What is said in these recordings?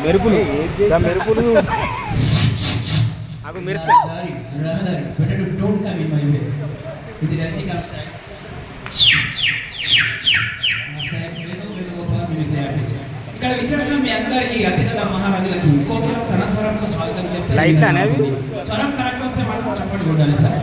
మెరుపులు మెరుపులు అవి మెరుపు ఇది రజనీకాంత్ స్టైల్ ఇక్కడ విచ్చేసిన మీ అందరికీ అతిథుల మహారాజులకి కోకిల తన స్వరంతో స్వాగతం చెప్తే లైట్ అనేది స్వరం కరెక్ట్ వస్తే మాత్రం చెప్పండి ఉండాలి సార్.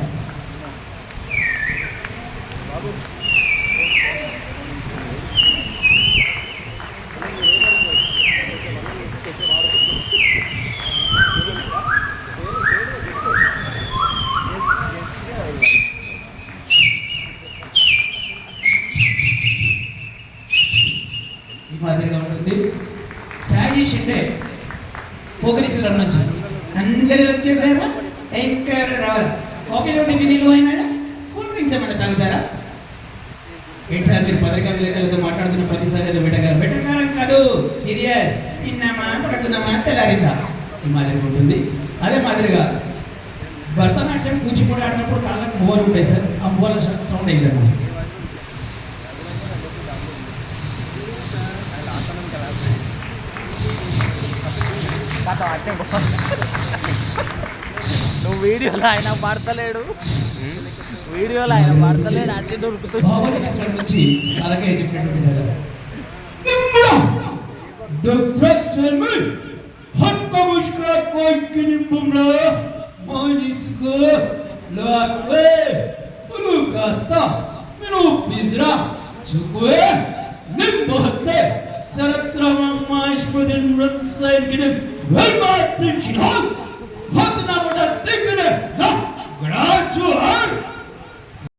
ఈ మాదిరిగా ఉంటుంది. సాయి షిండే పోకరిచిల నుంచి అందరూ వచ్చేసారా? ఇంకా రావాలి. కాఫీలో టిఫిన్లు అయినా కూల్ డ్రింక్స్ ఏమైనా తాగుతారా? ఏంటి సార్ మీరు పత్రికా విలేకరులతో మాట్లాడుతున్న ప్రతిసారి ఏదో వెటకారం కాదు, సీరియస్. తిన్నామా పడుకున్నామా తెల్లారిందా ఈ మాదిరిగా ఉంటుంది. అదే మాదిరిగా భరతనాట్యం కూచిపూడి ఆడినప్పుడు కాళ్ళకు మూవలు ఉంటాయి సార్. ఆ మూవల సౌండ్ ఏ విధంగా నువ్వు వీడియోలో ఆయన పడతలేడు, వీడియోలో ఆయన పడతలేడు, అట్లే దొరుకుతుంది. బాహుబలి చిత్రం నుంచి అలాగే చెప్పినట్టు Sarat Ramah Mahesh Pradhan Rat Sahib Gine Well Martin Chinos